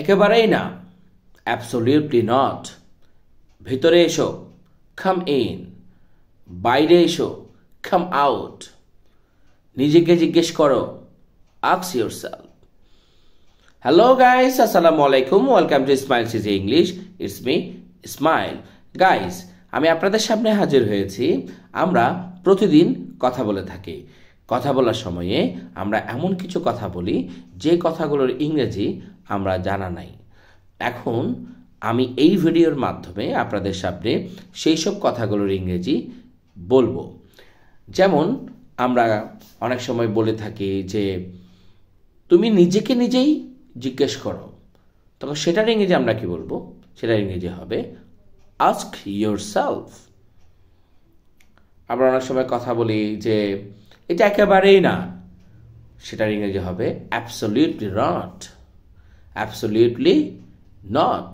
একেবারেই না, absolutely not. ভিতরে এসো, কাম ইন। বাইরে এসো, কাম আউট। নিজেকে জিজ্ঞেস করো, আস্ক ইয়োরসেলফ। হ্যালো গাইস, আসসালামু আলাইকুম, welcome to smile CG English. It's me smile. Guys, আমি আপনাদের সামনে হাজির হয়েছি। আমরা প্রতিদিন কথা বলে থাকি। কথা বলার সময়ে আমরা এমন কিছু কথা বলি যে কথাগুলোর ইংরেজি আমরা জানা নাই। এখন আমি এই ভিডিওর মাধ্যমে আপনাদের সামনে সেই সব কথাগুলোর ইংরেজি বলবো। যেমন আমরা অনেক সময় বলে থাকি যে তুমি নিজেকে নিজেই জিজ্ঞেস করো, তখন সেটার ইংরেজি আমরা কি বলবো? সেটার ইংরেজি হবে আস্ক ইয়োরসেলফ। আমরা অনেক সময় কথা বলি যে এটা একেবারেই না, সেটার ইংরেজি হবে অ্যাবসলিউটলি নট। Absolutely not.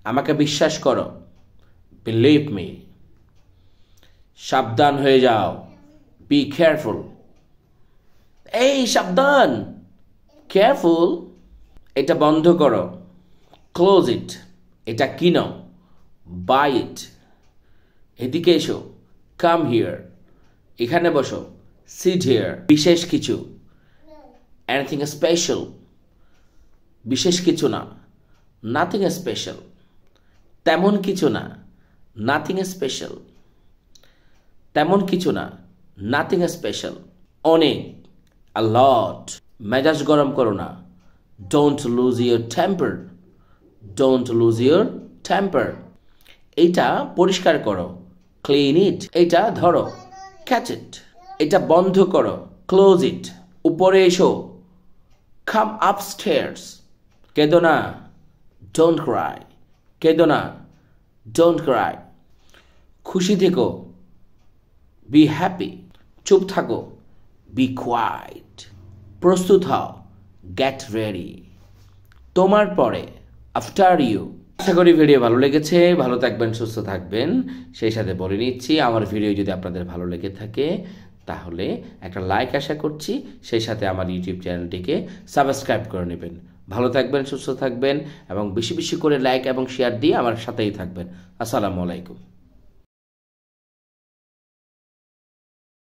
আমাকে বিশ্বাস করো, বিলিভ মি। সাবধান হয়ে যাও, বি কেয়ারফুল। এই সাবধান, কেয়ারফুল। এটা বন্ধ করো, ক্লোজ ইট। এটা কিনো, বাই ইট। এদিকে এসো, কাম হিয়ার। এখানে বসো, সিট হিয়ার। বিশেষ কিছু, এনিথিং স্পেশাল। বিশেষ কিছু না, নাথিং স্পেশাল। তেমন কিছু না, নাথিং স্পেশাল। তেমন কিছু না, নাথিং স্পেশাল। অনেক, আ লট। মেজাজ গরম করো না, don't lose your temper. Don't lose your temper. এইটা পরিষ্কার করো, ক্লিন ইট। এইটা ধরো, ক্যাচ ইট। এটা বন্ধ করো, ক্লোজ ইট। উপরে এসো, কাম আপস্টেয়ার্স। কেঁদো না, ডোন্ট ক্রাই। কেঁদো না, ডোন্ট ক্রাই। খুশি থেকো, বি হ্যাপি। চুপ থাকো, বি কোয়াইট। প্রস্তুত হও, গেট রেডি। তোমার পরে, আফটার ইউ। আশা করি ভিডিও ভালো লেগেছে। ভালো থাকবেন, সুস্থ থাকবেন। সেই সাথে বলে নিচ্ছি, আমার ভিডিও যদি আপনাদের ভালো লেগে থাকে তাহলে একটা লাইক আশা করছি। সেই সাথে আমার ইউটিউব চ্যানেলটিকে সাবস্ক্রাইব করে নেবেন। ভালো থাকবেন, সুস্থ থাকবেন এবং বেশি বেশি করে লাইক এবং শেয়ার দিয়ে আমার সাথেই থাকবেন। আসসালামু আলাইকুম।